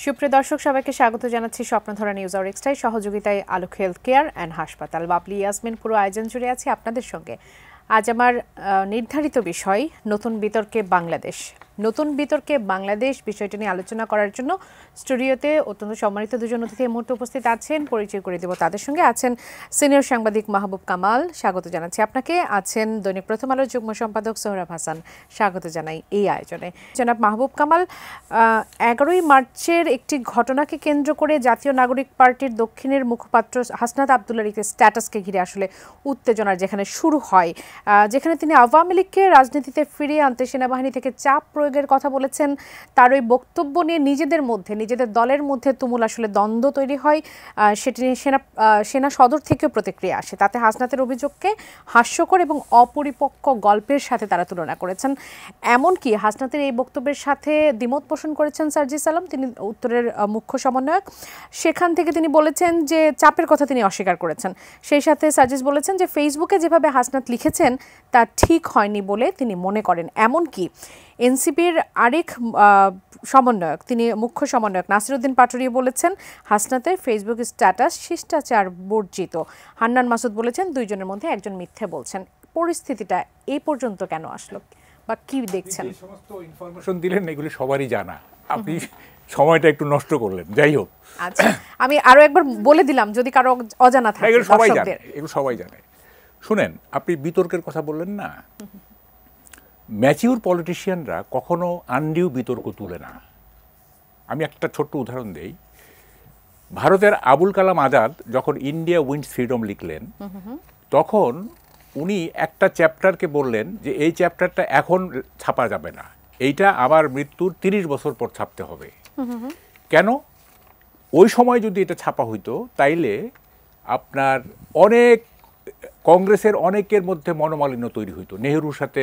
সুপ্রিয় দর্শক সবাইকে স্বাগত জানাচ্ছি স্বপ্নধরা নিউজ আওয়ার এক্সট্রায় সহযোগিতায় আলোক হেলথ কেয়ার অ্যান্ড হাসপাতাল। বাবলি ইয়াসমিন পুরো আয়োজন জুড়ে আছি আপনাদের সঙ্গে। আজ আমার নির্ধারিত বিষয় নতুন বিতর্কে বাংলাদেশ। নতুন বিতর্কে বাংলাদেশ বিষয়টি নিয়ে আলোচনা করার জন্য স্টুডিওতে অত্যন্ত সম্মানিত দুজন অতিথি এই মুহূর্তে উপস্থিত আছেন। পরিচয় করে দেব তাদের সঙ্গে। আছেন সিনিয়র সাংবাদিক মাহবুব কামাল, স্বাগত জানাচ্ছি আপনাকে। আছেন দৈনিক প্রথম আলোর যুগ্ম সম্পাদক সোহরাব হাসান, স্বাগত জানাই এই আয়োজনে। জনাব মাহবুব কামাল, 11ই মার্চের একটি ঘটনাকে কেন্দ্র করে জাতীয় নাগরিক পার্টির দক্ষিণের মুখপাত্র হাসনাত আবদুল্লাহর একটি স্ট্যাটাসকে ঘিরে আসলে উত্তেজনার যেখানে শুরু হয়, যেখানে তিনি আওয়ামী লীগকে রাজনীতিতে ফিরিয়ে আনতে সেনাবাহিনী থেকে চাপ প্রয়োগের কথা বলেছেন। তার ওই বক্তব্য নিয়ে নিজেদের দলের মধ্যে তুমুল আসলে দ্বন্দ্ব তৈরি হয়। সেটি নিয়ে সেনা সদর থেকেও প্রতিক্রিয়া আসে। তাতে হাসনাতের অভিযোগকে হাস্যকর এবং অপরিপক্ক গল্পের সাথে তারা তুলনা করেছেন। এমনকি হাসনাতের এই বক্তব্যের সাথে দ্বিমত পোষণ করেছেন সার্জিস আলম, তিনি উত্তরের মুখ্য সমন্বয়ক। সেখান থেকে তিনি বলেছেন যে চাপের কথা তিনি অস্বীকার করেছেন। সেই সাথে সার্জিস বলেছেন যে ফেসবুকে যেভাবে হাসনাত লিখেছেন তা ঠিক হয়নি বলে তিনি মনে করেন। এমনকি এনসিপির আরেক সমন্বয়ক, তিনি মুখ্য সমন্বয়ক নাসিরউদ্দিন পাটোয়ারি বলেছেন হাসনাতের ফেসবুক স্ট্যাটাস শিষ্টাচার বর্জিত। হান্নান মাসুদ বলেছেন দুইজনের মধ্যে একজন মিথ্যে বলছেন। পরিস্থিতিটা এই পর্যন্ত কেন আসলো বা কি দেখছেন? এই সমস্ত ইনফরমেশন দিলেন এগুলি সবারই জানা, আপনি সময়টা একটু নষ্ট করলেন। যাই হোক, আচ্ছা আমি আরো একবার বলে দিলাম যদি কারো অজানা থাকে। এগুলো সবাই জানে, এগুলো সবাই জানে। শুনেন, আপনি বিতর্কের কথা বললেন না, ম্যাচিউর পলিটিশিয়ানরা কখনো আনডিউ বিতর্ক তুলে না। আমি একটা ছোট্ট উদাহরণ দেই। ভারতের আবুল কালাম আজাদ যখন ইন্ডিয়া উইন্স ফ্রিডম লিখলেন, তখন উনি একটা চ্যাপ্টারকে বললেন যে এই চ্যাপ্টারটা এখন ছাপা যাবে না, এইটা আবার মৃত্যুর 30 বছর পর ছাপতে হবে। কেন? ওই সময় যদি এটা ছাপা হইতো তাইলে আপনার কংগ্রেসের অনেকের মধ্যে মনোমালিন্য তৈরি হইতো। নেহরুর সাথে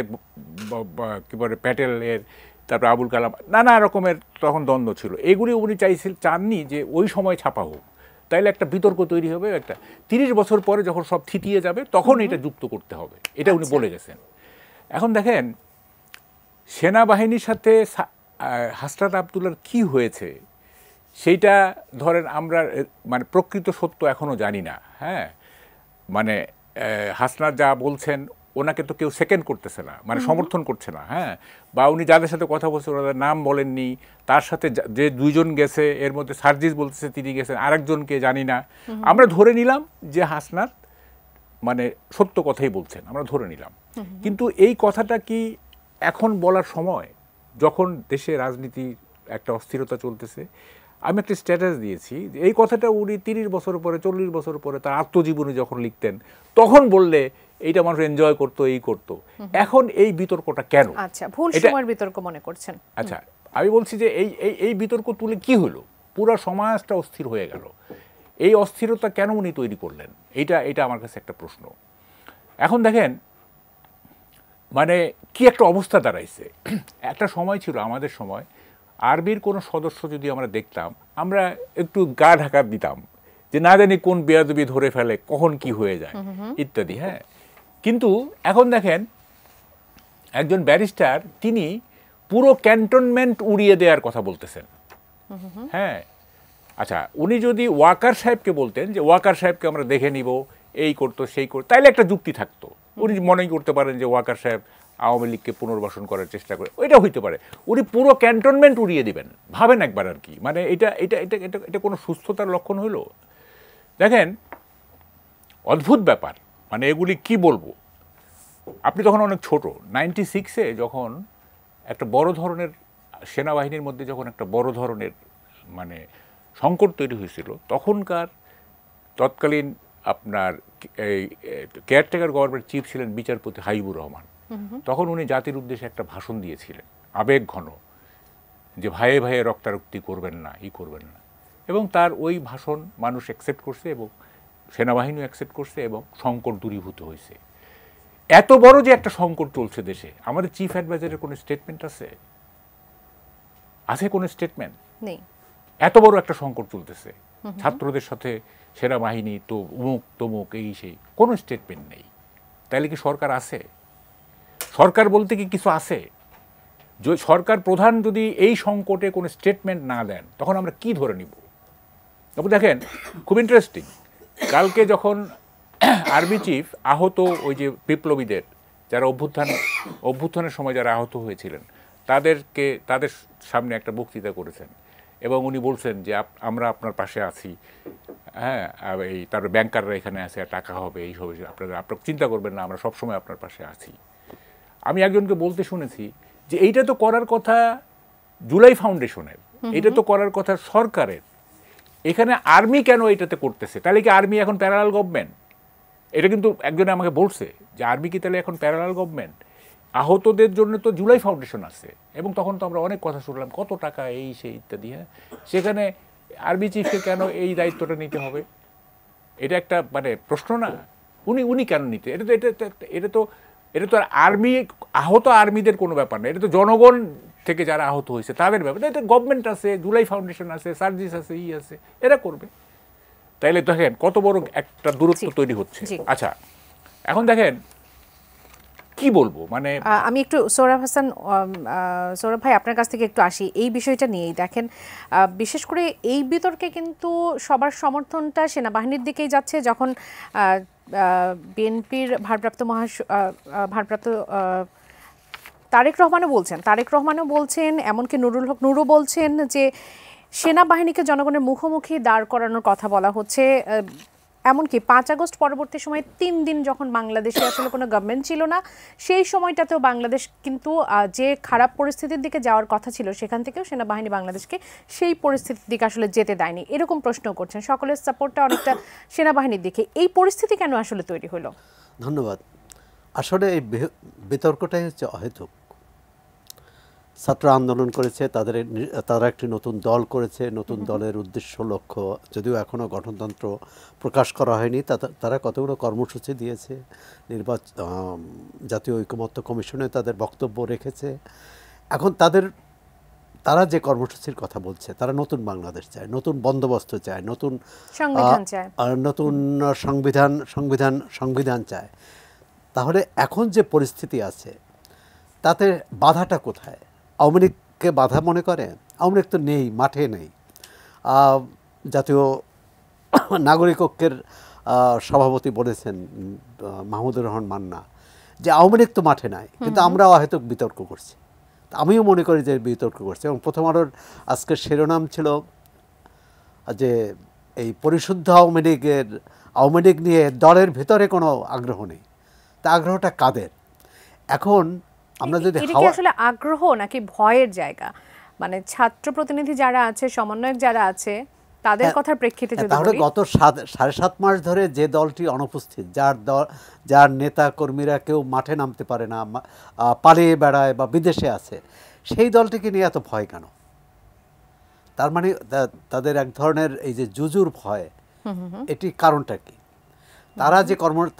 কী বলে প্যাটেলের, তারপর আবুল কালাম, নানা রকমের তখন দ্বন্দ্ব ছিল। এগুলি উনি চাননি যে ওই সময় ছাপা হোক, তাইলে একটা বিতর্ক তৈরি হবে। একটা 30 বছর পরে যখন সব থিতিয়ে যাবে তখন এটা যুক্ত করতে হবে, এটা উনি বলে গেছেন। এখন দেখেন, সেনাবাহিনীর সাথে হাসনাত আবদুল্লাহর কি হয়েছে সেইটা ধরেন আমরা মানে প্রকৃত সত্য এখনও জানি না। হ্যাঁ, মানে হাসনাত যা বলছেন ওনাকে তো কেউ সেকেন্ড করতেছে না, মানে সমর্থন করছে না। হ্যাঁ, বা উনি যাদের সাথে কথা বলছেন ওনাদের নাম বলেননি। তার সাথে যে দুইজন গেছে এর মধ্যে সার্জিস বলতেছে তিনি গেছেন, আরেকজনকে জানি না। আমরা ধরে নিলাম যে হাসনাত মানে সত্য কথাই বলছেন, আমরা ধরে নিলাম। কিন্তু এই কথাটা কি এখন বলার সময়, যখন দেশে রাজনীতি একটা অস্থিরতা চলতেছে? আমি একটা স্ট্যাটাস দিয়েছি যে এই কথাটা উনি 30 বছর পরে, 40 বছর পরে তার আত্মজীবনী যখন লিখতেন তখন বললে এইটা মানুষ এনজয় করতো, এই করতো। এখন এই বিতর্কটা কেন? আচ্ছা, ভুল সময়ের বিতর্ক মনে করছেন? আচ্ছা, আমি বলছি যে এই বিতর্ক তুলে কি হলো? পুরো সমাজটা অস্থির হয়ে গেল। এই অস্থিরতা কেন উনি তৈরি করলেন? এটা আমার কাছে একটা প্রশ্ন। এখন দেখেন, মানে কি একটা অবস্থা দাঁড়াইছে। একটা সময় ছিল, আমাদের সময় আর্মির কোনো সদস্য যদি আমরা দেখতাম, আমরা একটু গা ঢাকা দিতাম যে না জানি কোন বেয়াদবি ধরে ফেলে, কখন কি হয়ে যায় ইত্যাদি। হ্যাঁ, কিন্তু এখন দেখেন একজন ব্যারিস্টার তিনি পুরো ক্যান্টনমেন্ট উড়িয়ে দেওয়ার কথা বলতেছেন। হ্যাঁ, আচ্ছা, উনি যদি ওয়াকার সাহেবকে বলতেন যে ওয়াকার সাহেবকে আমরা দেখে নিব, এই করতো সেই করতো, তাইলে একটা যুক্তি থাকতো। উনি মনে করতে পারেন যে ওয়াকার সাহেব আওয়ামী লীগকে পুনর্বাসন করার চেষ্টা করে, ওইটা হইতে পারে। উনি পুরো ক্যান্টনমেন্ট উড়িয়ে দিবেন, ভাবেন একবার আর কি। মানে এটা এটা এটা এটা এটা কোনো সুস্থতার লক্ষণ হইল? দেখেন, অদ্ভুত ব্যাপার। মানে এগুলি কি বলবো, আপনি তখন অনেক ছোট। 96-এ যখন একটা বড় ধরনের সেনাবাহিনীর মধ্যে যখন একটা বড় ধরনের মানে সংকট তৈরি হয়েছিল, তখনকার তৎকালীন আপনার এই কেয়ারটেকার গভর্নমেন্ট চিফ ছিলেন বিচারপতি হাবিবুর রহমান। তখন উনি জাতির উদ্দেশ্যে একটা ভাষণ দিয়েছিলেন, আবেগ ঘন, যে ভাইয়ে ভাইয়ে রক্তারক্তি করবেন না, করবেন না। এবং তার ওই ভাষণ মানুষ অ্যাকসেপ্ট করছে এবং সেনাবাহিনীও অ্যাকসেপ্ট করছে এবং সংকট দূরীভূত হয়েছে। এত বড় যে একটা সংকট চলছে দেশে, আমাদের চিফ অ্যাডভাইজারের কোনো স্টেটমেন্ট আছে? কোনো স্টেটমেন্ট নেই। এত বড় একটা সংকট চলতেছে, ছাত্রদের সাথে সেনাবাহিনী তো উমুক তমুক, এই সেই, কোনো স্টেটমেন্ট নেই। তাইলে কি সরকার আছে? সরকার বলতে কি কিছু আছে? সরকার প্রধান যদি এই সংকটে কোনো স্টেটমেন্ট না দেন তখন আমরা কি ধরে নিব? তারপর দেখেন খুব ইন্টারেস্টিং, কালকে যখন আর্মি চিফ আহত ওই যে বিপ্লবীদের যারা অভ্যুত্থানের সময় যারা আহত হয়েছিলেন তাদের সামনে একটা বক্তৃতা করেছেন এবং উনি বলছেন যে আমরা আপনার পাশে আছি, হ্যাঁ, এই তারপরে ব্যাংকাররা এখানে আছে, টাকা হবে, এই হবে, আপনারা চিন্তা করবেন না, আমরা সবসময় আপনার পাশে আছি। আমি একজনকে বলতে শুনেছি যে এইটা তো করার কথা জুলাই ফাউন্ডেশনের, এটা তো করার কথা সরকারের, এখানে আর্মি কেন এটাতে করতেছে? তাহলে কি আর্মি এখন প্যারালাল গভর্নমেন্ট? এটা কিন্তু একজনে আমাকে বলছে যে আর্মি কি তাহলে এখন প্যারালাল গভর্নমেন্ট? আহতদের জন্য তো জুলাই ফাউন্ডেশন আছে, এবং তখন তো আমরা অনেক কথা শুনলাম কত টাকা এই সেই ইত্যাদি। হ্যাঁ, সেখানে আর্মি চিফকে কেন এই দায়িত্বটা নিতে হবে? এটা একটা মানে প্রশ্ন না? উনি কেন নিতে? এটা তো আর আর্মি, আহত আর্মিদের কোনো ব্যাপার না, এটা তো জনগণ থেকে যারা আহত হয়েছে তাদের ব্যাপার। এটা গভর্নমেন্ট আছে, জুলাই ফাউন্ডেশন আছে, সার্জিস আছে, আছে, এরা করবে। তাইলে দেখেন কত বড় একটা দূরত্ব তৈরি হচ্ছে। আচ্ছা, এখন দেখেন কি বলবো, মানে আমি একটু সৌরভ হাসান, সৌরভ ভাই আপনার কাছ থেকে একটু আসি এই বিষয়টা নিয়েই। দেখেন বিশেষ করে এই বিতর্কে কিন্তু সবার সমর্থনটা সেনাবাহিনীর দিকেই যাচ্ছে, যখন বিএনপির ভারপ্রাপ্ত তারেক রহমানও বলছেন, এমনকি নুরুল হক নুরও বলছেন যে সেনাবাহিনীকে জনগণের মুখোমুখি দাঁড় করানোর কথা বলা হচ্ছে। এমনকি 5 আগস্ট পরবর্তী সময়ে 3 দিন যখন বাংলাদেশে আসলে কোনো গভর্নমেন্ট ছিল না, সেই সময়টাতেও বাংলাদেশ কিন্তু যে খারাপ পরিস্থিতির দিকে যাওয়ার কথা ছিল সেখান থেকেও সেনাবাহিনী বাংলাদেশকে সেই পরিস্থিতির দিকে আসলে যেতে দেয়নি, এরকম প্রশ্ন করছেন। সকলের সাপোর্টটা অনেকটা সেনাবাহিনীর দিকে। এই পরিস্থিতি কেন আসলে তৈরি হলো? ধন্যবাদ। আসলে এই বিতর্কটাই হচ্ছে অহেতুক। ছাত্র আন্দোলন করেছে, তারা একটি নতুন দল করেছে, নতুন দলের উদ্দেশ্য লক্ষ্য যদিও এখনও গঠনতন্ত্র প্রকাশ করা হয়নি, তারা কতগুলো কর্মসূচি দিয়েছে, জাতীয় ঐকমত্য কমিশনে তাদের বক্তব্য রেখেছে। এখন তারা যে কর্মসূচির কথা বলছে, তারা নতুন বাংলাদেশ চায়, নতুন বন্দোবস্ত চায়, নতুন সংবিধান চায়। তাহলে এখন যে পরিস্থিতি আছে তাতে বাধাটা কোথায়? আওয়ামী লীগকে বাধা মনে করে? আওয়ামী লীগ তো নেই, মাঠে নেই। জাতীয় নাগরিক ঐক্যের সভাপতি বলেছেন মাহমুদুর রহমান মান্না যে আওয়ামী লীগ তো মাঠে নাই, কিন্তু আমরাও হয়তো বিতর্ক করছি। আমিও মনে করি যে বিতর্ক করছি। এবং প্রথম আলোর আজকের শিরোনাম ছিল যে এই পরিশুদ্ধ আওয়ামী লীগ নিয়ে দলের ভিতরে কোনো আগ্রহ নেই। তা আগ্রহটা কাদের? এখন আমরা যদি আসলে আগ্রহ নাকি ভয়ের জায়গা, মানে ছাত্র প্রতিনিধি যারা আছে, সমন্বয়ক যারা আছে, তাদের কথার প্রেক্ষিতে যদি তাহলে গত 7.5 মাস ধরে যে দলটি অনুপস্থিত, যার নেতা কর্মীরা কেউ মাঠে নামতে পারে না, পালিয়ে বেড়ায় বা বিদেশে আছে, সেই দলটিকে নিয়ে এত ভয় কেন? তার মানে তাদের এক ধরনের এই যে জুজুর ভয়, এটি কারণটা কি?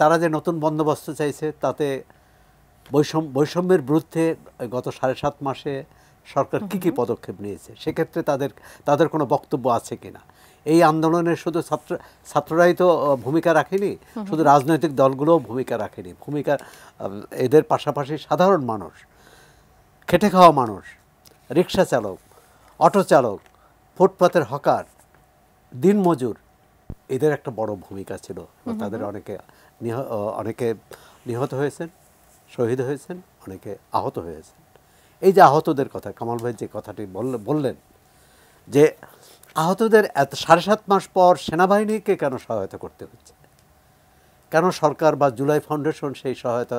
তারা যে নতুন বন্দোবস্ত চাইছে, তাতে বৈষম্যের বিরুদ্ধে গত 7.5 মাসে সরকার কি পদক্ষেপ নিয়েছে, সেক্ষেত্রে তাদের কোনো বক্তব্য আছে কিনা? এই আন্দোলনের শুধু ছাত্ররাই তো ভূমিকা রাখেনি, শুধু রাজনৈতিক দলগুলোও ভূমিকা রাখেনি। এদের পাশাপাশি সাধারণ মানুষ, খেটে খাওয়া মানুষ, রিক্সা চালক, অটো চালক, ফুটপাতের হকার, দিনমজুর, এদের একটা বড় ভূমিকা ছিল। তাদের অনেকে নিহত হয়েছেন, শহীদ হয়েছেন, অনেকে আহত হয়েছেন। এই যে আহতদের কথা কামাল ভাই যে কথাটি বললেন, যে আহতদের 7.5 মাস পর সেনাবাহিনীকে কেন সহায়তা করতে হচ্ছে? কেন সরকার বা জুলাই ফাউন্ডেশন সেই সহায়তা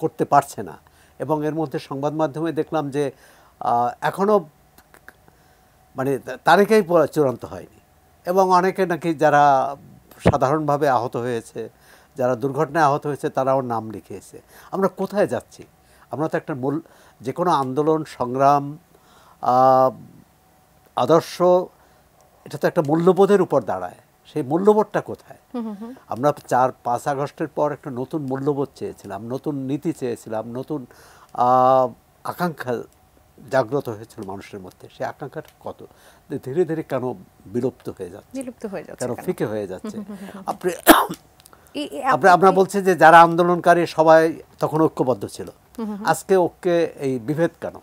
করতে পারছে না? এবং এর মধ্যে সংবাদ মাধ্যমে দেখলাম যে এখনও মানে তারিখেই চূড়ান্ত হয়নি, এবং অনেকে নাকি যারা সাধারণভাবে আহত হয়েছে, যারা দুর্ঘটনায় আহত হয়েছে, তারাও নাম লিখিয়েছে। আমরা কোথায় যাচ্ছি? আমরা তো একটা যে কোনো আন্দোলন, সংগ্রাম, আদর্শ, এটা তো একটা মূল্যবোধের উপর দাঁড়ায়। সেই মূল্যবোধটা কোথায়? আমরা 4-5 আগস্টের পর একটা নতুন মূল্যবোধ চেয়েছিলাম, নতুন নীতি চেয়েছিলাম, নতুন আকাঙ্ক্ষা জাগ্রত হয়েছিল মানুষের মধ্যে। সেই আকাঙ্ক্ষাটা কত ধীরে ধীরে কেন বিলুপ্ত হয়ে যাচ্ছে, কেন ফিকে হয়ে যাচ্ছে? আমরা বলছি যে যারা আন্দোলনকারী সবাই তখন ঐক্যবদ্ধ ছিল, আজকে এই বিভেদ কেন?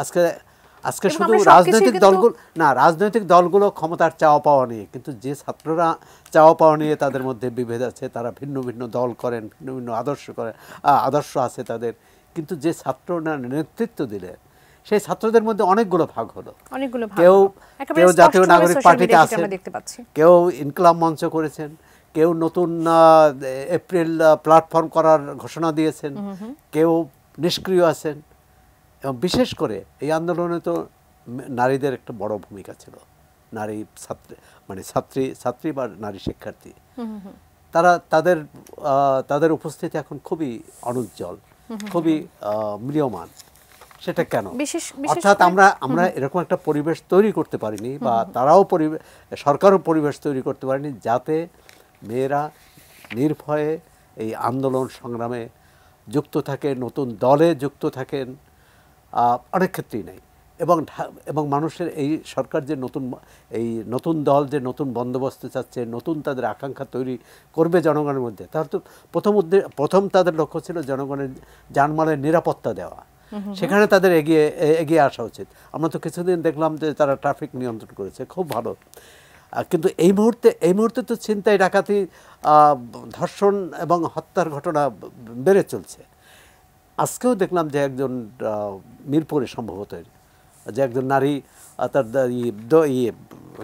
আজকে আজকে এবং শুধু আমরা সবকিছুই রাজনৈতিক কিন্তু- দলগুলো না, রাজনৈতিক দলগুলো ক্ষমতার চাওয়া পাওয়া নিয়ে, কিন্তু যে ছাত্ররা চাওয়া পাওয়া নিয়ে তাদের মধ্যে বিভেদ আছে, তারা ভিন্ন ভিন্ন দল করেন, ভিন্ন ভিন্ন আদর্শ করেন, আদর্শ আছে তাদের, কিন্তু যে ছাত্ররা নেতৃত্ব দিলেন সেই ছাত্রদের মধ্যে অনেকগুলো ভাগ হলো। অনেকগুলো ভাগ কেউ হলো। একেবারে কেউ জাতীয় স্পষ্টভাবে নাগরিক social পার্টিতে media সেটা আছেন, আমরা দেখতে পাচ্ছি। কেউ ইনকলাব মঞ্চ করেছেন, কেউ নতুন এপ্রিল প্ল্যাটফর্ম করার ঘোষণা দিয়েছেন, কেউ নিষ্ক্রিয় আছেন। এবং বিশেষ করে এই আন্দোলনে তো নারীদের একটা বড় ভূমিকা ছিল। নারী ছাত্রী, মানে ছাত্রী বা নারী শিক্ষার্থী, তারা তাদের উপস্থিতি এখন খুবই অনুজ্জ্বল, খুবই ম্রিয়মান। সেটা কেন? অর্থাৎ আমরা এরকম একটা পরিবেশ তৈরি করতে পারিনি, বা তারাও সরকারও পরিবেশ তৈরি করতে পারেনি যাতে মেয়েরা নির্ভয়ে এই আন্দোলন সংগ্রামে যুক্ত থাকে, নতুন দলে যুক্ত থাকেন। অনেক ক্ষেত্রেই নেই। এবং মানুষের এই সরকার যে নতুন দল যে নতুন বন্দোবস্ত চাচ্ছে, নতুন তাদের আকাঙ্ক্ষা তৈরি করবে জনগণের মধ্যে, তার তো প্রথম তাদের লক্ষ্য ছিল জনগণের জানমালের নিরাপত্তা দেওয়া। সেখানে তাদের এগিয়ে আসা উচিত। আমরা তো কিছুদিন দেখলাম যে তারা ট্রাফিক নিয়ন্ত্রণ করেছে, খুব ভালো। কিন্তু এই মুহূর্তে তো ছিনতাই, ডাকাতি, ধর্ষণ এবং হত্যার ঘটনা বেড়ে চলছে। আজকেও দেখলাম যে একজন মিরপুরে সম্ভবত যে একজন নারী তার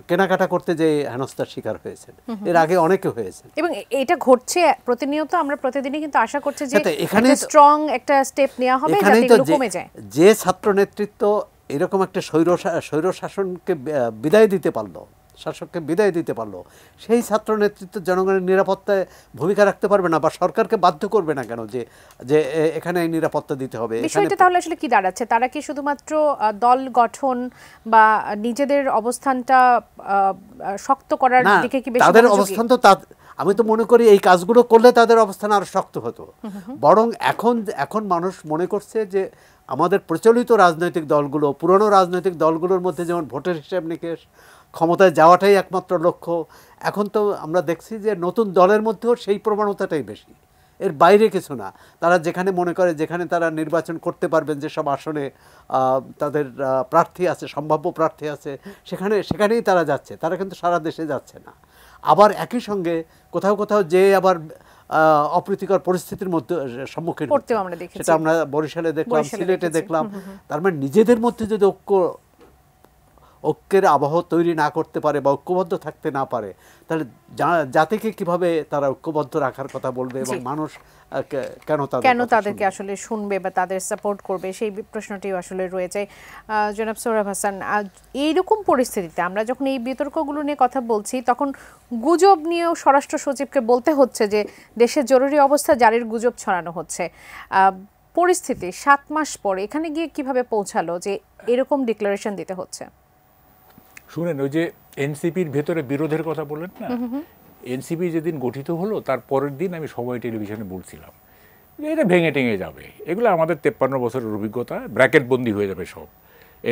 কেনাকাটা করতে যে হেনস্থার শিকার হয়েছেন, এর আগে অনেকে হয়েছে। এবং এটা ঘটছে প্রতিনিয়ত, আমরা প্রতিদিনই কিন্তু আশা করছি যে এখানে স্ট্রং একটা স্টেপ নেওয়া হবে যাতে এগুলো কমে যায়। যে ছাত্র নেতৃত্ব এরকম একটা স্বৈর শাসনকে বিদায় দিতে পারলো, শাসককে বিদায় দিতে পারলো, সেই ছাত্র নেতৃত্ব জনগণের নিরাপত্তায় ভূমিকা রাখতে পারবে না, বা সরকারকে বাধ্য করবে না কেন যে এখানে নিরাপত্তা দিতে হবে? বিষয়টা তাহলে আসলে কি দাঁড়াচ্ছে? তারা কি শুধুমাত্র দল গঠন বা নিজেদের অবস্থানটা শক্ত করার দিকে কি বেশি? তাদের অবস্থান তো আমি তো মনে করি এই কাজগুলো করলে তাদের অবস্থান আরো শক্ত হতো। বরং এখন মানুষ মনে করছে যে আমাদের প্রচলিত রাজনৈতিক দলগুলো, পুরনো রাজনৈতিক দলগুলোর মধ্যে যেমন ভোটের হিসাব নিকেশ, ক্ষমতায় যাওয়াটাই একমাত্র লক্ষ্য, এখন তো আমরা দেখছি যে নতুন দলের মধ্যেও সেই প্রবণতাটাই বেশি, এর বাইরে কিছু না। তারা যেখানে মনে করে, যেখানে তারা নির্বাচন করতে পারবেন, যেসব আসনে তাদের প্রার্থী আছে, সম্ভাব্য প্রার্থী আছে, সেখানেই তারা যাচ্ছে। তারা কিন্তু সারা দেশে যাচ্ছে না। আবার একই সঙ্গে কোথাও যে আবার অপ্রীতিকর পরিস্থিতির মধ্যে সম্মুখীন হচ্ছে, সেটা আমরা বরিশালে দেখলাম, সিলেটে দেখলাম। তার মানে নিজেদের মধ্যে যদি ঐক্যের আবহ তৈরি না করতে পারে বা ঐক্যবদ্ধ থাকতে না পারে, তাহলে জাতিকে কিভাবে তারা ঐক্যবদ্ধ রাখার কথা বলবে, এবং মানুষ কেন তাদেরকে আসলে শুনবে বা তাদের সাপোর্ট করবে, সেই প্রশ্নটিও আসলে রয়ে যায়। জনাব সোহরাব হাসান, এইরকম পরিস্থিতিতে আমরা যখন এই বিতর্কগুলো নিয়ে কথা বলছি, তখন গুজব নিয়েও স্বরাষ্ট্র সচিবকে বলতে হচ্ছে যে দেশের জরুরি অবস্থা জারির গুজব ছড়ানো হচ্ছে। পরিস্থিতি 7 মাস পরে এখানে গিয়ে কিভাবে পৌঁছালো যে এরকম ডিক্লারেশন দিতে হচ্ছে? শুনেন, ওই যে এনসিপির ভেতরে বিরোধের কথা বললেন না, এনসিপি যেদিন গঠিত হলো তার পরের দিন আমি সময় টেলিভিশনে বলছিলাম যে এটা ভেঙে টেঙে যাবে, এগুলো আমাদের 53 বছরের অভিজ্ঞতা, ব্র্যাকেট বন্দি হয়ে যাবে সব।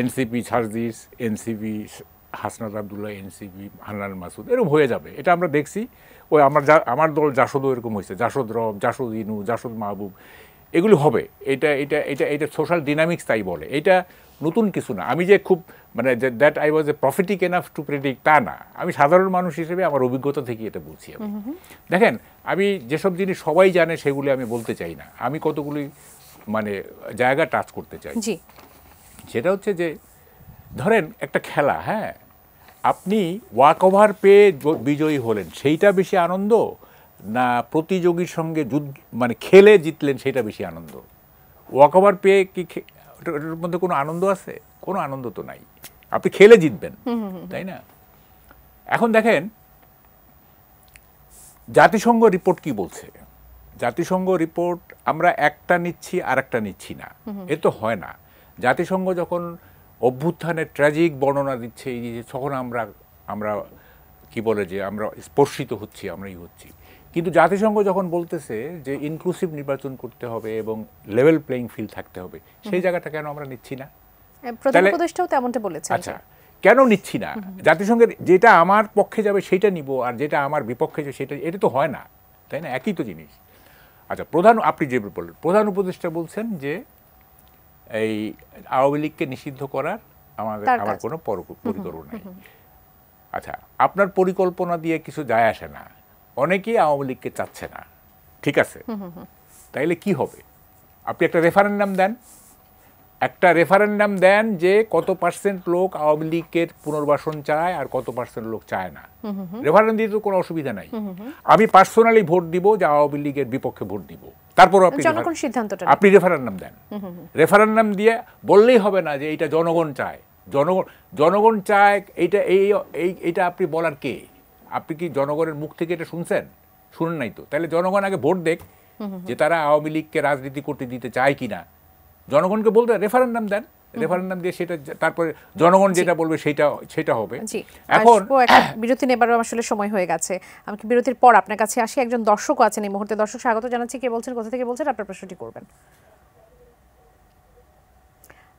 NCP Sarjis, NCP Hasnat Abdullah, NCP Hannan Masud, এরকম হয়ে যাবে, এটা আমরা দেখছি। ওই আমার দল জাসদও এরকম হয়েছে, জাসদ রব, জাসদ ইনু, জাসদ মাহবুব, এগুলো হবে। এটা সোশ্যাল ডিনামিক্স তাই বলে, এটা নতুন কিছু না। আমি যে খুব মানে that I was A prophetic enough to predict তা না, আমি সাধারণ মানুষ হিসেবে আমার অভিজ্ঞতা থেকে এটা বলছি। আমি দেখেন, আমি যেসব জিনিস সবাই জানে সেগুলি আমি বলতে চাই না, আমি কতগুলি মানে জায়গা টাচ করতে চাই। সেটা হচ্ছে যে ধরেন একটা খেলা, হ্যাঁ, আপনি ওয়াক ওভার পেয়ে বিজয়ী হলেন, সেইটা বেশি আনন্দ না প্রতিযোগীর সঙ্গে মানে খেলে জিতলেন সেটা বেশি আনন্দ? ওয়াক ওভার পেয়ে কি এটার মধ্যে কোনো আনন্দ আছে? কোনো আনন্দ তো নাই। আপনি খেলে জিতবেন, তাই না? এখন দেখেন জাতিসংঘ রিপোর্ট কি বলছে। জাতিসংঘ রিপোর্ট আমরা একটা নিচ্ছি আর একটা নিচ্ছি না, এ তো হয় না। জাতিসংঘ যখন অভ্যুত্থানের ট্র্যাজিক বর্ণনা দিচ্ছে, এই যে তখন আমরা কি বলে যে আমরা স্পর্শিত হচ্ছি, আমরাই হচ্ছি। কিন্তু জাতিসংঘ যখন বলতেছে যে ইনক্লুসিভ নির্বাচন করতে হবে এবং লেভেল প্লেইং ফিল্ড থাকতে হবে, সেই জায়গাটা কেন আমরা নিচ্ছি না? প্রধান উপদেষ্টাও তেমনটা বলেছেন। আচ্ছা, কেন নিচ্ছি না? জাতিসংঘের যেটা আমার পক্ষে যাবে সেটা নিব, আর যেটা আমার বিপক্ষে যাবে সেটা, এটা তো হয় না, তাই না? একই তো জিনিস। আচ্ছা, আপনি যে বললেন প্রধান উপদেষ্টা বলছেন যে এই আওয়ামী লীগকে নিষিদ্ধ করার আমার কোনো পরিকল্পনা নেই। আচ্ছা, আপনার পরিকল্পনা দিয়ে কিছু যায় আসে না, অনেকেই আওয়ামী লীগকে চাচ্ছে না, ঠিক আছে, তাইলে কি হবে? আপনি একটা রেফারেন্ডাম দেন, যে কত পার্সেন্ট লোক আওয়ামী লীগের পুনর্বাসন চায় আর কত পার্সেন্ট লোক চায় না। রেফারেন্ডাম দিয়ে তো কোনো অসুবিধা নাই। আমি পার্সোনালি ভোট দিব যে আওয়ামী লীগের বিপক্ষে ভোট দিব, তারপর আপনি রেফারেন্ডাম দেন। রেফারেন্ডাম দিয়ে বললেই হবে না যে এইটা জনগণ চায়, জনগণ চায় এইটা আপনি বলার কে? আপনি কি জনগণের মুখ থেকে এটা শুনছেন? শুনেন নাই তো। তাহলে জনগণ আগে ভোট দেখ যে তারা আওয়ামী লীগকে রাজনীতি করতে দিতে চায় কিনা। জনগণকে বলতে রেফারেন্ডাম দেন, রেফারেন্ডাম দিয়ে সেটা তারপরে জনগণ যেটা বলবে সেটা হবে। এখন বিরতি নেবার আসলে সময় হয়ে গেছে। আমি কি বিরতির পর আপনার কাছে আসি? একজন দর্শকও আছেন এই মুহূর্তে। দর্শক স্বাগত জানাচ্ছি। কে বলছেন, কোথা থেকে বলছেন, আপনার প্রশ্নটি করবেন।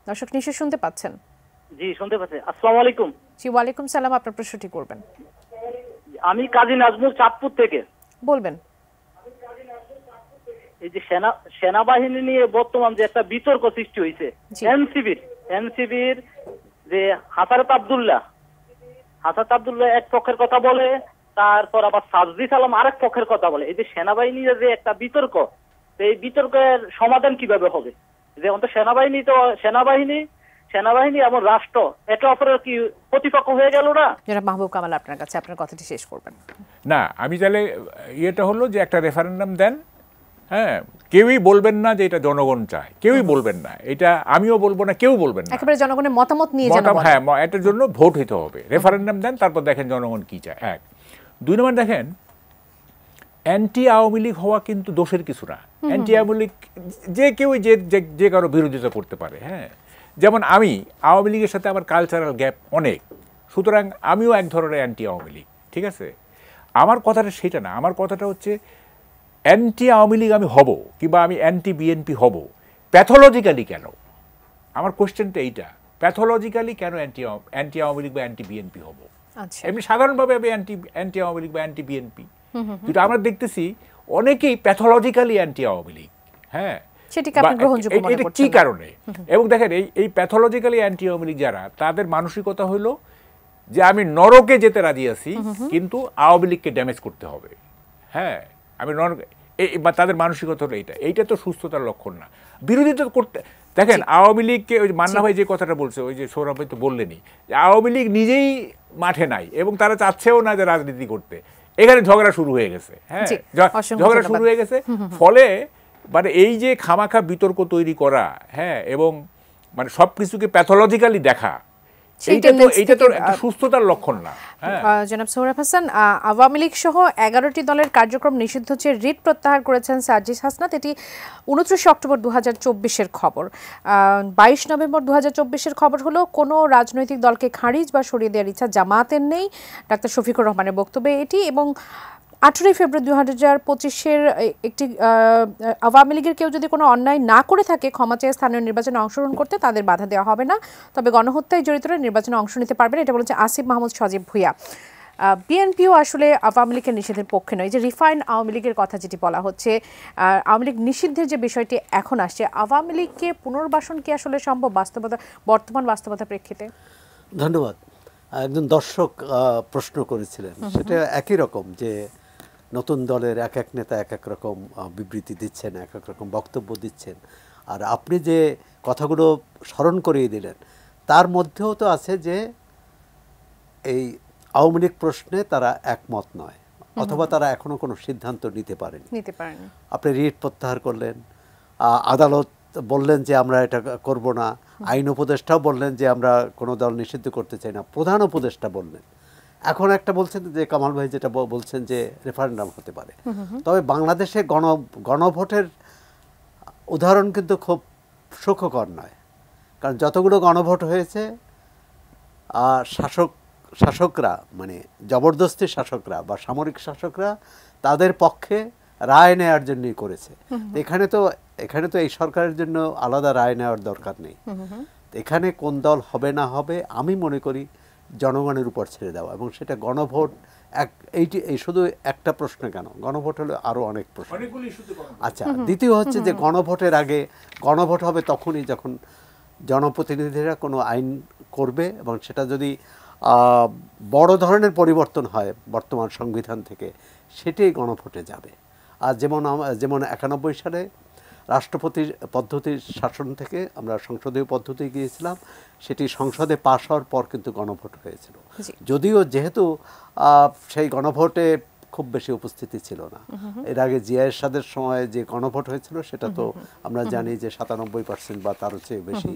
দর্শক নিশ্চয়ই শুনতে পাচ্ছেন? জি, শুনতে পাচ্ছি। আসসালামু আলাইকুম। জি, ওয়ালাইকুম সালাম। আপনার প্রশ্নটি করবেন। আমি কাজী নাজমুল, চাঁদপুর থেকে। বলবেন। এই যে সেনাবাহিনী নিয়ে বর্তমান যে একটা বিতর্ক সৃষ্টি হয়েছে, এনসিবির যে হাসারাত আব্দুল্লাহ এক পক্ষের কথা বলে, তারপর আবার সাজদি সালাম আরেক পক্ষের কথা বলে। এই যে সেনাবাহিনীর যে একটা বিতর্ক, এই বিতর্কের সমাধান কিভাবে হবে? যেমন তো সেনাবাহিনী এবং রাষ্ট্র একে অপরের কি প্রতিপক্ষ হয়ে গেল না? জনাব মাহবুব কামাল, আপনার কাছে, আপনার কথাটি শেষ করবেন। না, আমি তাহলে ইয়েটা হলো যে একটা রেফারেন্ডাম দেন। হ্যাঁ, কেউই বলবেন না যে এটা জনগণ চায়, কেউই বলবেন না, এটা আমিও বলবো না, কেউ বলবেন না। একেবারে জনগণের মতামত নিয়ে হ্যাঁ, এটার জন্য ভোট হইতে হবে, রেফারেন্ডাম দেন, তারপর দেখেন জনগণ কি চায়। এক, দুই নম্বর দেখেন, অ্যান্টি আওয়ামী লীগ হওয়া কিন্তু দোষের কিছু না। অ্যান্টি আওয়ামী লীগ যে কেউই যে কারো বিরোধিতা করতে পারে। হ্যাঁ, যেমন আমি আওয়ামী লীগের সাথে আমার কালচারাল গ্যাপ অনেক, সুতরাং আমিও এক ধরনের অ্যান্টি আওয়ামী লীগ, ঠিক আছে। আমার কথাটা সেটা না, আমার কথাটা হচ্ছে অ্যান্টি আওয়ামী লীগ আমি হব কিংবা আমি অ্যান্টি বিএনপি হব প্যাথোলজিক্যালি কেন? আমার কোশ্চেনটা এইটা, প্যাথোলজিক্যালি কেন অ্যান্টি আওয়ামী লীগ বা অ্যান্টি বিএনপি হব? এমনি সাধারণভাবে আমি অ্যান্টি আওয়ামী লীগ বা অ্যান্টি বিএনপি, কিন্তু আমরা দেখতেছি অনেকেই প্যাথোলজিক্যালি অ্যান্টি আওয়ামী লীগ। হ্যাঁ, এটা কি কারণে? এবং দেখেন এই প্যাথোলজিক্যালি অ্যান্টি আওয়ামী লীগ যারা, তাদের মানসিকতা হলো যে আমি নরকে যেতে রাজি আছি কিন্তু আওয়ামী লীগকে ড্যামেজ করতে হবে। হ্যাঁ, আমি তাদের মানসিকতা হলো এইটা তো সুস্থতার লক্ষণ না। বিরোধিতা করতে দেখেন, আওয়ামী লীগকে ওই মান্না ভাই যে কথাটা বলছে, ওই যে সৌরভ ভাই তো বললেনই, আওয়ামী লীগ নিজেই মাঠে নাই এবং তারা চাচ্ছেও না যে রাজনীতি করতে। এখানে ঝগড়া শুরু হয়ে গেছে। হ্যাঁ, ঝগড়া শুরু হয়ে গেছে, ফলে মানে এই যে খামাখা বিতর্ক তৈরি করা, হ্যাঁ, এবং মানে সবকিছুকে প্যাথোলজিক্যালি দেখা, এইটা তো একটা সুস্থতার লক্ষণ না। জনাব সোহরাব হাসান, আওয়ামী লীগ সহ 11টি দলের কার্যক্রম নিষিদ্ধ চেয়ে রিট প্রত্যাহার করেছেন সার্জিস হাসনাত। এটি 29 অক্টোবর 2024-এর খবর। 22 নভেম্বর 2024-এর খবর হলো কোনো রাজনৈতিক দলকে খারিজ বা সরিয়ে দেওয়ার ইচ্ছা জামায়াতের নেই, ডাক্তার শফিকুর রহমানের বক্তব্যে এটি। এবং 18 ফেব্রুয়ারি 2025-এর একটি আওয়ামী লীগের কেউ যদি কোনো অন্যায় না করে থাকে, ক্ষমা চেয়ে স্থানীয় নির্বাচনে অংশগ্রহণ করতে তাদের বাধা দেওয়া হবে না, তবে গণহত্যায় জড়িতরা নির্বাচনে অংশ নিতে পারবেন, এটা বলেছে আসিফ মাহমুদ সজীব ভুঁইয়া। বিএনপিও আসলে আওয়ামী লীগের নিষেধের পক্ষে নয়। যে রিফাইন আওয়ামী লীগের কথা যেটি বলা হচ্ছে, আওয়ামী লীগ নিষিদ্ধের যে বিষয়টি এখন আসছে, আওয়ামী লীগকে পুনর্বাসন কি আসলে সম্ভব বর্তমান বাস্তবতার প্রেক্ষিতে? ধন্যবাদ। একজন দর্শক প্রশ্ন করেছিলেন, সেটা একই রকম যে নতুন দলের এক এক নেতা এক এক রকম বিবৃতি দিচ্ছেন, এক এক রকম বক্তব্য দিচ্ছেন, আর আপনি যে কথাগুলো স্মরণ করিয়ে দিলেন তার মধ্যেও তো আছে যে এই আওয়ামী লীগ প্রশ্নে তারা একমত নয়, অথবা তারা এখনো কোনো সিদ্ধান্ত নিতে পারেনি। আপনি রিট প্রত্যাহার করলেন, আদালত বললেন যে আমরা এটা করব না, আইন উপদেষ্টাও বললেন যে আমরা কোনো দল নিষিদ্ধ করতে চাই না, প্রধান উপদেষ্টা বললেন, এখন একটা বলছেন যে কামাল ভাই যেটা বলছেন যে রেফারেন্ডাম হতে পারে। তবে বাংলাদেশে গণভোটের উদাহরণ কিন্তু খুব সুখকর নয়, কারণ যতগুলো গণভোট হয়েছে শাসকরা মানে জবরদস্তি শাসকরা বা সামরিক শাসকরা তাদের পক্ষে রায় নেওয়ার জন্যই করেছে। এখানে তো এই সরকারের জন্য আলাদা রায় নেওয়ার দরকার নেই। এখানে কোন দল হবে না হবে, আমি মনে করি জনগণের উপর ছেড়ে দেওয়া, এবং সেটা গণভোট এই শুধু একটা প্রশ্ন কেন, গণভোট হলে আরও অনেক প্রশ্ন। আচ্ছা, দ্বিতীয় হচ্ছে যে গণভোটের আগে গণভোট হবে তখনই যখন জনপ্রতিনিধিরা কোনো আইন করবে, এবং সেটা যদি বড় ধরনের পরিবর্তন হয় বর্তমান সংবিধান থেকে, সেটাই গণভোটে যাবে। আর যেমন 91 সালে রাষ্ট্রপতির পদ্ধতির শাসন থেকে আমরা সংসদীয় পদ্ধতি গিয়েছিলাম, সেটি সংসদে পাশ হওয়ার পর কিন্তু গণভোট হয়েছিল, যদিও যেহেতু সেই গণভোটে খুব বেশি উপস্থিতি ছিল না। এর আগে জিয়া এরশাদের সময় যে গণভোট হয়েছিল সেটা তো আমরা জানি যে 97% বা তারও চেয়ে বেশি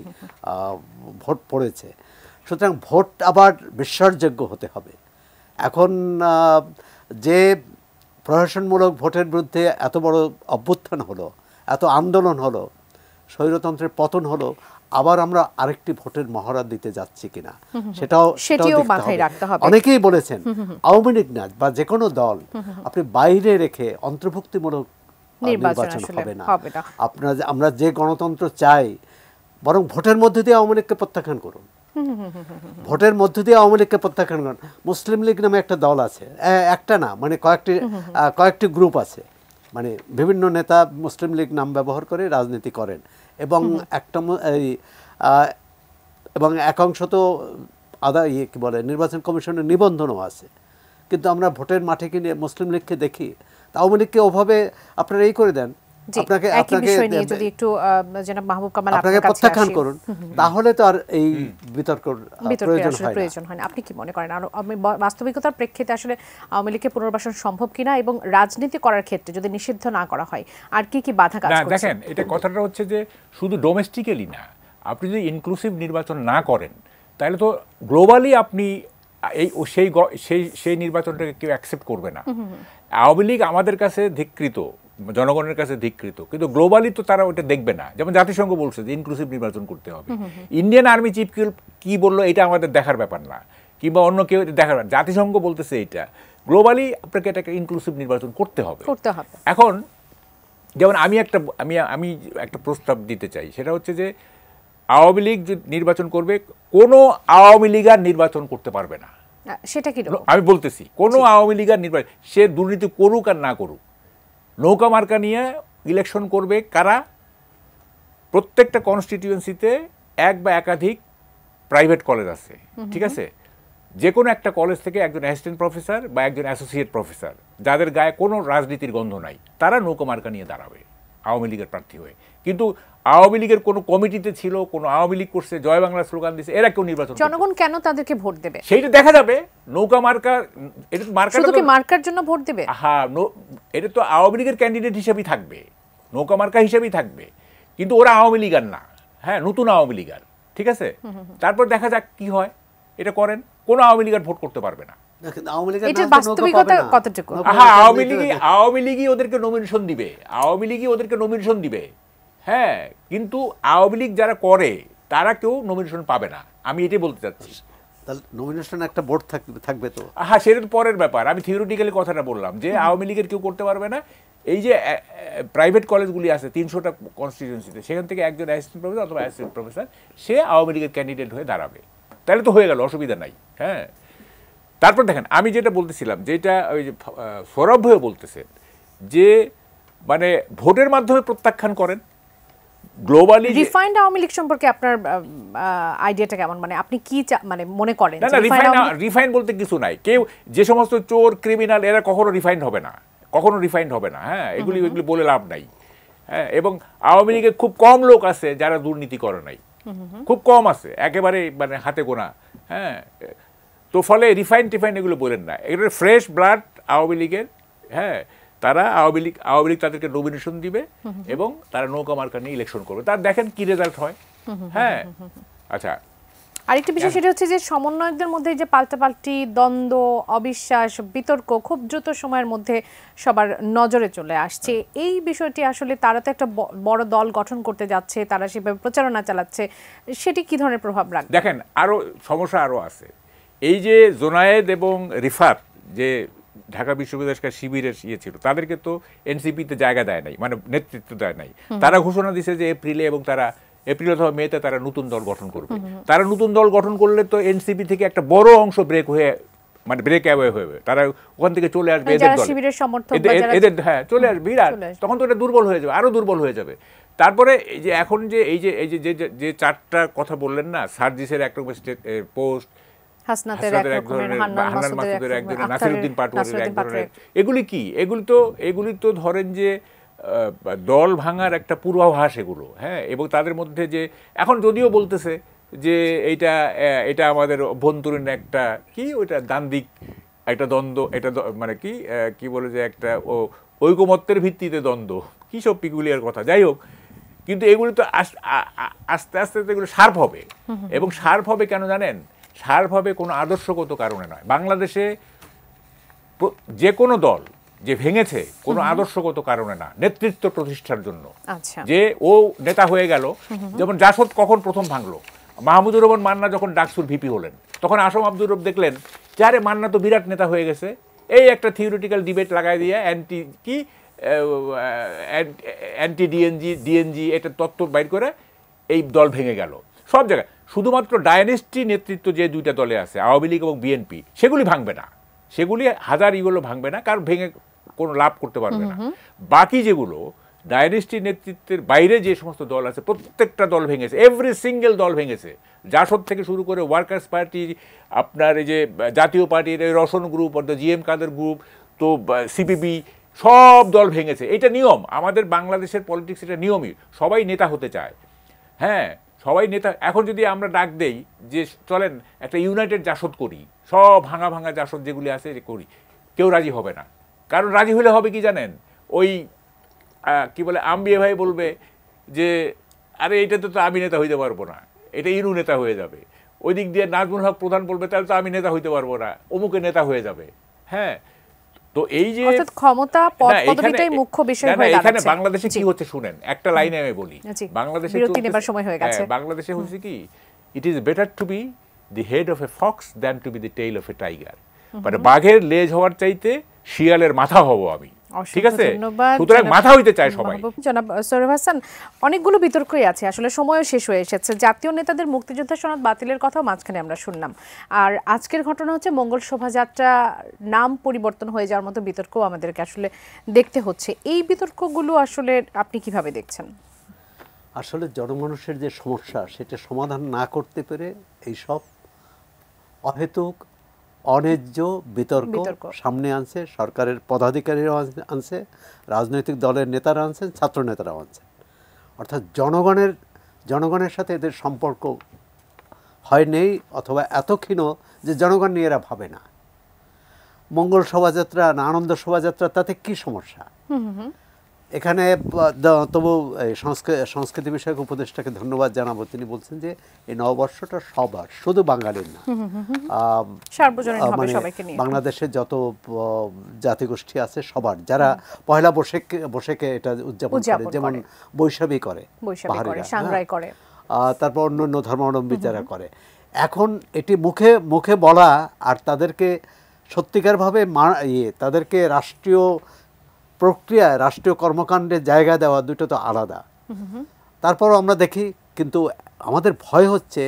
ভোট পড়েছে। সুতরাং ভোট আবার বিশ্বাসযোগ্য হতে হবে। এখন যে প্রহসনমূলক ভোটের বিরুদ্ধে এত বড় অভ্যুত্থান হলো, এত আন্দোলন হলো, স্বৈরতন্ত্রের পতন হলো, আবার আমরা আরেকটি ভোটের মহড়া দিতে যাচ্ছি কিনা সেটাও মাথায় রাখতে হবে। অনেকেই বলেছেন আওয়ামী লীগ না বা যে কোনো দল আপনি বাইরে রেখে অন্তর্ভুক্তিমূলক নির্বাচন হবে না। আমরা যে গণতন্ত্র চাই, বরং ভোটের মধ্যে দিয়ে আওয়ামী লীগকে প্রত্যাখ্যান করুন, ভোটের মধ্য দিয়ে আওয়ামী লীগকে প্রত্যাখ্যান করেন। মুসলিম লীগ নামে একটা দল আছে, একটা না মানে কয়েকটি গ্রুপ আছে, মানে বিভিন্ন নেতা মুসলিম লীগ নাম ব্যবহার করে রাজনীতি করেন, এবং এবং একাংশ তো কি বলে নির্বাচন কমিশনের নিবন্ধনও আছে। কিন্তু আমরা ভোটের মাঠে কিনে মুসলিম লীগকে দেখি, আওয়ামী লীগকে ওভাবে আপনারা এই করে দেন, আপনাকে প্রত্যাখ্যান করুন, তাহলে তো আর এই বিতর্কের প্রয়োজন হয় না। আপনি কি মনে করেন বাস্তবিকতার প্রেক্ষিতে আসলে আওয়ামী লীগের পুনর্বাসন সম্ভব কিনা, এবং রাজনীতি করার ক্ষেত্রে যদি নিষিদ্ধ না করা হয় আর কি কি বাধা কাজ করছে? দেখেন, এটা কথাটা হচ্ছে যে শুধু ডোমেস্টিক্যালি না, আপনি যদি ইনক্লুসিভ নির্বাচন না করেন তাহলে তো গ্লোবালি আপনি সেই নির্বাচনটাকে কেউ অ্যাকসেপ্ট করবে না। আওয়ামী লীগ আমাদের কাছে ধিক্কৃত, জনগণের কাছে ধিক্কৃত, কিন্তু গ্লোবালি তো তারা ওটা দেখবে না। যেমন জাতিসংঘ বলছে যে ইনক্লুসিভ নির্বাচন করতে হবে, ইন্ডিয়ান আর্মি চিফ কি বললো এটা আমাদের দেখার ব্যাপার না, কিংবা অন্য কেউ দেখার, জাতিসংঘ বলতেছে এইটা। গ্লোবালি আপনাকে এটাকে ইনক্লুসিভ নির্বাচন করতে হবে। এখন যেমন আমি একটা প্রস্তাব দিতে চাই, সেটা হচ্ছে যে আওয়ামী লীগ নির্বাচন করবে, কোনো আওয়ামী লীগ আর নির্বাচন করতে পারবে না। সেটা কি আমি বলতেছি, কোনো আওয়ামী লীগ আর নির্বাচন, সে দুর্নীতি করুক আর না করুক, নৌকা মার্কা নিয়ে ইলেকশন করবে কারা? প্রত্যেকটা কনস্টিটিউয়েন্সিতে এক বা একাধিক প্রাইভেট কলেজ আছে, ঠিক আছে? যে কোনো একটা কলেজ থেকে একজন অ্যাসিস্ট্যান্ট প্রফেসর বা একজন অ্যাসোসিয়েট প্রফেসর, যাদের গায়ে কোনো রাজনীতির গন্ধ নাই, তারা নৌকা মার্কা নিয়ে দাঁড়াবে আওয়ামী লীগের প্রার্থী হয়ে। কিন্তু আওয়ামী লীগের কোনো কমিটিতে ছিল, কোনো আওয়ামী লীগ করছে, জয় বাংলা স্লোগান দিচ্ছে, এরা কেউ নির্বাচন, জনগণ কেন তাদেরকে ভোট দেবে সেইটা দেখা যাবে। নৌকা মার্কা, এটা মার্কার জন্য ভোট দেবে, হ্যাঁ, এটা তো আওয়ামী লীগের ক্যান্ডিডেট হিসেবেই থাকবে, নৌকা মার্কা হিসেবেই থাকবে, কিন্তু ওরা আওয়ামী লীগ আর না, হ্যাঁ, নতুন আওয়ামী লীগ আর, ঠিক আছে? তারপর দেখা যাক কি হয়। এটা করেন, কোনো আওয়ামী লীগ আর ভোট করতে পারবে না। আওয়ামী লীগই ওদেরকে নমিনেশন দিবে, আওয়ামী লীগই ওদেরকে নমিনেশন দিবে, হ্যাঁ, কিন্তু আওয়ামী লীগ যারা করে তারা কেউ নমিনেশন পাবে না। আমি এটাই বলতে চাচ্ছি। নমিনেশন একটা বোর্ড থাকবে তো, হ্যাঁ, সেটা তো পরের ব্যাপার। আমি থিওরিটিক্যালি কথাটা বললাম যে আওয়ামী লীগের কেউ করতে পারবে না। এই যে প্রাইভেট কলেজগুলি আছে 300টা কনস্টিটিউয়েন্সিতে, সেখান থেকে একজন অ্যাসিস্ট্যান্ট প্রফেসর অথবা অ্যাসিস্ট্যান্ট প্রফেসর সে আওয়ামী লীগের ক্যান্ডিডেট হয়ে দাঁড়াবে, তাহলে তো হয়ে গেল, অসুবিধা নাই। হ্যাঁ, তারপর দেখেন, আমি যেটা বলতেছিলাম, যেটা ওই যে সৌরভ ভাইও বলতেছেন যে মানে ভোটের মাধ্যমে প্রত্যাখ্যান করেন গ্লোবালি। রিফাইন্ড আওয়ামী লীগ সম্পর্কে আপনার আইডিয়াটা কেমন, মানে আপনি কি মানে মনে করেন? না, রিফাইন বলতে কিছু নাই। কেউ যে সমস্ত চোর ক্রিমিনাল এরা কখনো রিফাইন্ড হবে না, কখনো রিফাইন্ড হবে না। হ্যাঁ, এগুলি বলে লাভ নাই। হ্যাঁ, এবং আওয়ামী লীগের খুব কম লোক আছে যারা দুর্নীতি করে নাই, খুব কম আছে, একেবারে মানে হাতে গোনা। হ্যাঁ, তো ফলে রিফাইন এগুলো বলেন না, এগুলো ফ্রেশ ব্লাড আওয়ামী লীগের। হ্যাঁ, তারা আওয়ামী লীগ তাদেরকে নমিনেশন দিবে এবং তারা নৌকা মার্কা নিয়ে ইলেকশন করবে, তার দেখেন কি রেজাল্ট হয়। হ্যাঁ, আচ্ছা, আরেকটা বিষয় সেটা হচ্ছে যে সমন্বয়কদের মধ্যে যে পাল্টাপাল্টি, দ্বন্দ্ব, অবিশ্বাস, বিতর্ক খুব দ্রুত সময়ের মধ্যে সবার নজরে চলে আসছে। এই বিষয়টি আসলে তারা তো একটা বড় দল গঠন করতে যাচ্ছে, তারা সেভাবে প্রচারণা চালাচ্ছে, সেটি কি ধরনের প্রভাব রাখবে? দেখেন, আরো সমস্যা আরো আছে। এই যে জোনায়েদ এবং রিফাত যে ঢাকা বিশ্ববিদ্যালয় শিবিরের ছিল, তাদেরকে তো এনসিপিতে জায়গা দেয় নাই, মানে নেতৃত্ব দেয় নাই। তারা ঘোষণা দিছে যে এপ্রিলে এবং তারা এপ্রিল অথবা মেতে তারা নতুন দল গঠন করবে। তারা নতুন দল গঠন করলে তো এনসিপি থেকে একটা বড় অংশ ব্রেক হয়ে মানে ব্রেক অ্যাওয়ে হবে, তারা ওখান থেকে চলে আসবে এদের দলে, এদের হ্যাঁ চলে আসবে বিরাট, তখন তো এটা দুর্বল হয়ে যাবে, আরো দুর্বল হয়ে যাবে। তারপরে এই যে এখন যে এই যে এই যে যে চারটা কথা বললেন না, সার্জিসের একটা পোস্ট, হাসনাতের এক ধরনের, হান্নান মাসুদের এক ধরনের, নাসিরউদ্দিন পাটোয়ারির এক ধরনের, এগুলি তো ধরেন যে দল ভাঙার একটা পূর্বাভাস এগুলো, হ্যাঁ। এবং তাদের মধ্যে যে এখন যদিও বলতেছে যে এটা আমাদের অভ্যন্তরীণ একটা কি ওইটা দ্বান্দ্বিক একটা দ্বন্দ্ব, এটা মানে কি বলে যে একটা ঐকমত্যের ভিত্তিতে দ্বন্দ্ব, কী সব পিকুলিয়ার কথা, যাই হোক। কিন্তু এগুলি তো আস্তে আস্তে এগুলো শার্প হবে। এবং শার্প হবে কেন জানেন? শার্প হবে কোনো আদর্শগত কারণে নয়। বাংলাদেশে যে কোনো দল যে ভেঙেছে কোনো আদর্শগত কারণে না, নেতৃত্ব প্রতিষ্ঠার জন্য। যে ও নেতা হয়ে গেল, যেমন জাসদ কখন প্রথম ভাঙলো, মাহমুদুর রহমান মান্না যখন ডাকসুর ভিপি হলেন, তখন আসম আব্দুর রব দেখলেন যে আরে মান্না তো বিরাট নেতা হয়ে গেছে, এই একটা থিওরিটিক্যাল ডিবেট লাগাই দিয়ে অ্যান্টি ডিএনজি এটা তত্ত্ব বাইর করে এই দল ভেঙে গেল সব জায়গায়। শুধুমাত্র ডায়নেস্টি নেতৃত্ব যে দুইটা দলে আছে, আওয়ামী লীগ এবং বিএনপি, সেগুলি ভাঙবে না, সেগুলি হাজার ইগুলো ভাঙবে না, কারণ ভেঙে কোনো লাভ করতে পারবে না। বাকি যেগুলো ডায়নেস্টি নেতৃত্বের বাইরে যে সমস্ত দল আছে, প্রত্যেকটা দল ভেঙেছে, এভরি সিঙ্গেল দল ভেঙেছে। জাসদ থেকে শুরু করে ওয়ার্কার্স পার্টি, আপনার এই যে জাতীয় পার্টির রসন গ্রুপ, অর্থাৎ জিএম কাদের গ্রুপ, তো সিপিবি, সব দল ভেঙেছে। এটা নিয়ম, আমাদের বাংলাদেশের পলিটিক্স এটা নিয়মই। সবাই নেতা হতে চায়, হ্যাঁ সবাই নেতা। এখন যদি আমরা ডাক দেই যে চলেন একটা ইউনাইটেড জাসদ করি, সব ভাঙা ভাঙা জাসদ যেগুলি আছে করি, কেউ রাজি হবে না। কারণ রাজি হলে হবে কি জানেন, ওই কি বলে আম্বিয়ে ভাই বলবে যে আরে এইটাতে তো আমি নেতা হইতে পারবো না, এটা ইনু নেতা হয়ে যাবে। ওই দিক দিয়ে নাজমুল হক প্রধান বলবে তাহলে তো আমি নেতা হইতে পারবো না, অমুকে নেতা হয়ে যাবে। হ্যাঁ, তো এই যে ক্ষমতা পদবিটাই মুখ্য বিষয় হয়ে দাঁড়াচ্ছে। এখানে বাংলাদেশে কি হচ্ছে শুনেন, একটা লাইনে আমি বলি। বাংলাদেশে বাংলাদেশে হচ্ছে কি, it is better to be the head of a fox than to be the tail of a tiger. মানে বাঘের লেজ হওয়ার চাইতে শিয়ালের মাথা হব আমি, ঠিক আছে? সুতরাং মাথা হইতে চায় সবাই। জনাব সৌরভ হাসান, অনেকগুলো বিতর্কই আছে, আসলে সময়ও শেষ হয়ে এসেছে। জাতীয় নেতাদের মুক্তিযোদ্ধা সনদ বাতিলের কথাও মাঝখানে আমরা শুনলাম, আর আজকের ঘটনা হচ্ছে মঙ্গল শোভাযাত্রা নাম পরিবর্তন হয়ে যাওয়ার মতো বিতর্কও আমাদেরকে আসলে দেখতে হচ্ছে। এই বিতর্কগুলো আসলে আপনি কিভাবে দেখছেন? আসলে জনমানুষের যে সমস্যা, সেটা সমাধান না করতে পেরে এইসব অহেতুক অন্যায্য বিতর্ক সামনে আনছে সরকারের পদাধিকারীরাও আনছে, রাজনৈতিক দলের নেতারা আনছেন, ছাত্র নেতারাও আনছেন। অর্থাৎ জনগণের সাথে এদের সম্পর্ক হয় নেই, অথবা এত ক্ষীণ যে জনগণ নিয়ে এরা ভাবে না। মঙ্গল শোভাযাত্রা না আনন্দ শোভাযাত্রা, তাতে কি সমস্যা? এখানে তবু সংস্কৃতি বিষয়ক উপদেষ্টাকে ধন্যবাদ জানাবো, তিনি বলছেন যে এই নববর্ষটা সবার, শুধু বাঙালির না, মানে বাংলাদেশের যত জাতিগোষ্ঠী আছে সবার, যারা পয়লা বৈশাখে এটা উদযাপন করে, যেমন বৈশাখী করে, তারপর অন্য ধর্মাবলম্বী যারা করে। এখন এটি মুখে মুখে বলা আর তাদেরকে সত্যিকারভাবে তাদেরকে রাষ্ট্রীয় প্রক্রিয়ায়, রাষ্ট্রীয় কর্মকাণ্ডে জায়গা দেওয়া, দুটো তো আলাদা। তারপরও আমরা দেখি, কিন্তু আমাদের ভয় হচ্ছে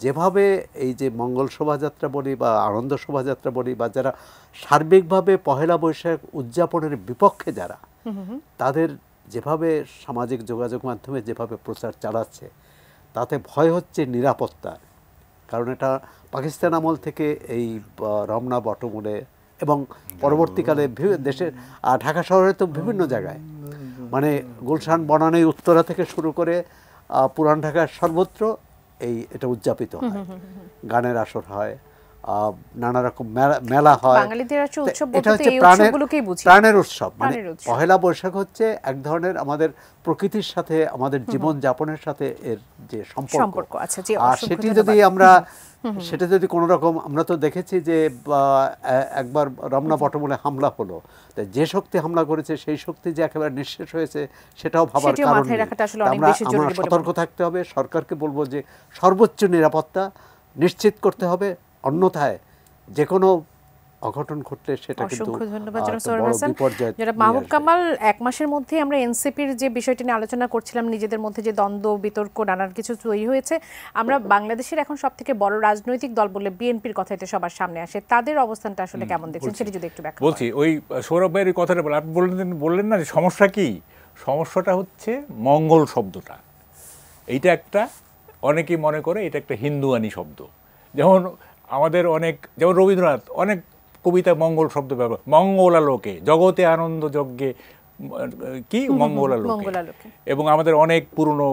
যেভাবে এই যে মঙ্গল শোভাযাত্রা বলি বা আনন্দ শোভাযাত্রা বলি, বা যারা সার্বিকভাবে পহেলা বৈশাখ উদযাপনের বিপক্ষে যারা, তাদের যেভাবে সামাজিক যোগাযোগ মাধ্যমে যেভাবে প্রচার চালাচ্ছে, তাতে ভয় হচ্ছে নিরাপত্তার। কারণ এটা পাকিস্তান আমল থেকে এই রমনা বটমূলে এবং পরবর্তীকালে দেশের ঢাকা শহরে তো বিভিন্ন জায়গায়, মানে গুলশান বনানী উত্তরা থেকে শুরু করে পুরান ঢাকার সর্বত্র এটা উদযাপিত হয়, গানের আসর হয়, নানা রকম মেলা হয়। এটা হচ্ছে প্রাণের উৎসব। মানে পহেলা বৈশাখ হচ্ছে এক ধরনের আমাদের প্রকৃতির সাথে, আমাদের জীবন যাপনের সাথে এর যে সম্পর্ক আছে, আর সেটা যদি কোনো রকম, আমরা তো দেখেছি যে একবার রমনা বটমূলে হামলা হলো, যে শক্তি হামলা করেছে সেই শক্তি যে একেবারে নিঃশেষ হয়েছে, সেটাও ভাবার কারণ। আমরা সতর্ক থাকতে হবে। সরকারকে বলবো যে সর্বোচ্চ নিরাপত্তা নিশ্চিত করতে হবে, অন্যথায় যে কোনো অঘটন ঘটলে সেটা কিন্তু অসংখ্য ধন্যবাদ জনাব একটা সোহরাব বড় হাসান। বিপর্যয় জনাব নিয়ে মাহবুব আসবে। কামাল, এক মাসের মধ্যে আমরা এনসিপির যে বিষয়টি নিয়ে আলোচনা করছিলাম, নিজেদের মধ্যে যে দ্বন্দ্ব বিতর্ক নানান কিছু তৈরি হয়েছে, আমরা বাংলাদেশের এখন সবথেকে বড় রাজনৈতিক দল বলে বিএনপির কথাই তো সবার সামনে আসে, তাদের অবস্থানটা আসলে কেমন দেখছেন সেটা যদি একটু ব্যাখ্যা বলছি। ওই সৌরভ ভাইয়ের কথাটা বলে আপনি বললেন না যে সমস্যা কি, সমস্যাটা হচ্ছে মঙ্গল শব্দটা। এইটা একটা, অনেকেই মনে করে এটা একটা হিন্দুয়ানি শব্দ। যেমন আমাদের অনেক, যেমন রবীন্দ্রনাথ অনেক কবিতা মঙ্গল শব্দ ব্যবহার, মঙ্গলালোকে জগতে আনন্দ যজ্ঞে, কি মঙ্গলালোকে। এবং আমাদের অনেক পুরনো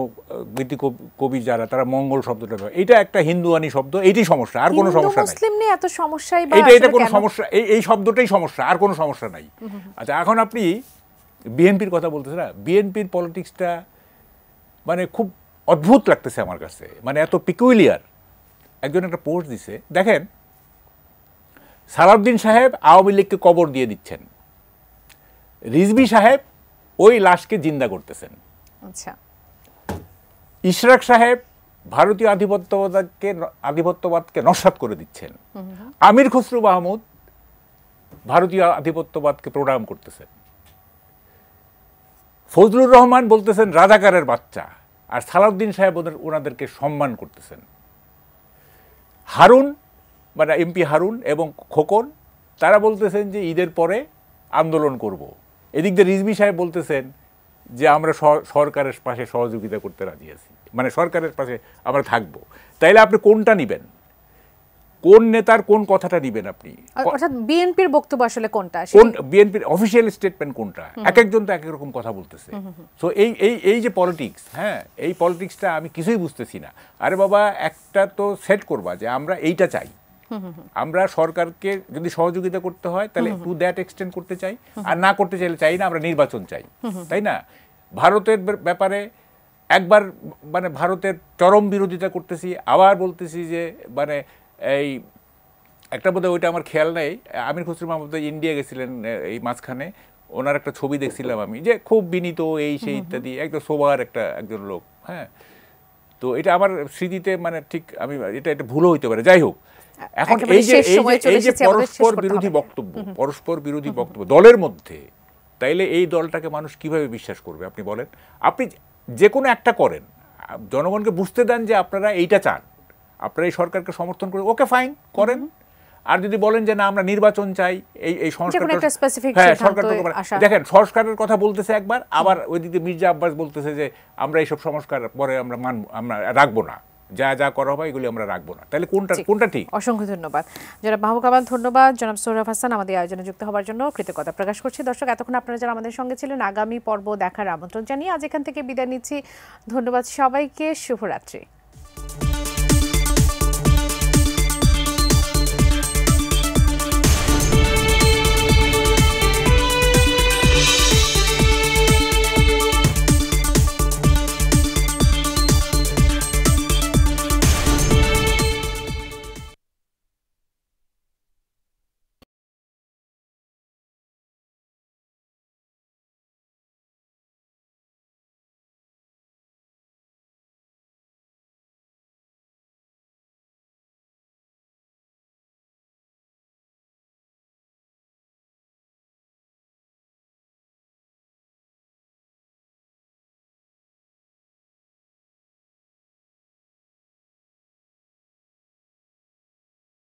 গীতি কবি যারা, তারা মঙ্গল শব্দটা ব্যবহার, এটা একটা হিন্দুয়ানি শব্দ। এইটাই সমস্যা, আর কোনো সমস্যা নাই। মুসলিম নিয়ে এত সমস্যাই বা এটা কোনো সমস্যা, এই শব্দটাই সমস্যা, আর কোনো সমস্যা নাই। আচ্ছা, এখন আপনি বিএনপির কথা বলতেছেন না, বিএনপির পলিটিক্সটা মানে খুব অদ্ভুত লাগতেছে আমার কাছে, মানে এত পিকুইলিয়ার। একজন একটা পোস্ট দিছে, দেখেন, সালাউদ্দিন সাহেব আওয়ামী লীগকে কবর দিয়ে দিচ্ছেন, রিজভী সাহেব ওই লাশকে জিন্দা করতেছেন, আচ্ছা, ইশরাক সাহেব ভারতীয় আধিপত্যবাদকে নস্যাৎ করে দিচ্ছেন, আমির খসরু মাহমুদ ভারতীয় আধিপত্যবাদকে প্রণাম করতেছেন, ফজলুর রহমান বলতেছেন রাজাকারের বাচ্চা, আর সালাউদ্দিন সাহেব ওনাদেরকে সম্মান করতেছেন। হারুন, মানে এমপি হারুন এবং খোকন, তারা বলতেছেন যে ঈদের পরে আন্দোলন করব। এদিক দিয়ে রিজভী সাহেব বলতেছেন যে আমরা সরকারের পাশে সহযোগিতা করতে রাজি আছি, মানে সরকারের পাশে আমরা থাকবো। তাইলে আপনি কোনটা নিবেন, কোন নেতার কোন কথাটা নিবেন আপনি? অর্থাৎ বিএনপির বক্তব্য আসলে কোনটা, কোন বিএনপির অফিসিয়াল স্টেটমেন্ট কোনটা? এক একজন তো এক এক রকম কথা বলতেছে। সো এই যে পলিটিক্স, হ্যাঁ, এই পলিটিক্সটা আমি কিছুই বুঝতেছি না। আরে বাবা, একটা তো সেট করবা যে আমরা এইটা চাই, আমরা সরকারকে যদি সহযোগিতা করতে হয় তাহলে টু দ্যাট এক্সটেন্ড করতে চাই, আর না করতে চাইলে চাই না, আমরা নির্বাচন চাই, তাই না? ভারতের ব্যাপারে একবার মানে ভারতের চরম বিরোধিতা করতেছি, আবার বলতেছি যে মানে এই একটা বোধহয়, ওইটা আমার খেয়াল নেই, আমির খসরু মাহমুদ ইন্ডিয়া গেছিলেন এই মাঝখানে, ওনার একটা ছবি দেখছিলাম আমি, যে খুব বিনীত এই সেই ইত্যাদি, একদম সোবার একজন লোক, হ্যাঁ। তো এটা আমার স্মৃতিতে মানে ঠিক, আমি এটা ভুলও হইতে পারে, যাই হোক। এখন এই যে পরস্পর বিরোধী বক্তব্য দলের মধ্যে, তাইলে এই দলটাকে মানুষ কিভাবে বিশ্বাস করবে আপনি বলেন? আপনি যে কোনো একটা করেন, জনগণকে বুঝতে দেন যে আপনারা এইটা চান, আপনারা এই সরকারকে সমর্থন করে, ওকে ফাইন করেন। আর যদি বলেন যে না আমরা নির্বাচন চাই, এই সংস্কার, হ্যাঁ, সরকার, দেখেন সংস্কারের কথা বলতেছে একবার, আবার ওইদিকে মির্জা আব্বাস বলতেছে যে আমরা এইসব সংস্কার পরে আমরা রাখবো না, যা যা করা হবে এগুলি আমরা রাখবো না। তাহলে কোনটা ঠিক? অসংখ্য ধন্যবাদ জনাব মাহবুব কামাল, ধন্যবাদ জনাব সোহরাব হাসান আমাদের আয়োজনে যুক্ত হওয়ার জন্য কৃতজ্ঞতা প্রকাশ করছি। দর্শক, এতক্ষণ আপনারা যারা আমাদের সঙ্গে ছিলেন, আগামী পর্ব দেখার আমন্ত্রণ জানিয়ে আজ এখান থেকে বিদায় নিচ্ছি। ধন্যবাদ সবাইকে, শুভরাত্রি।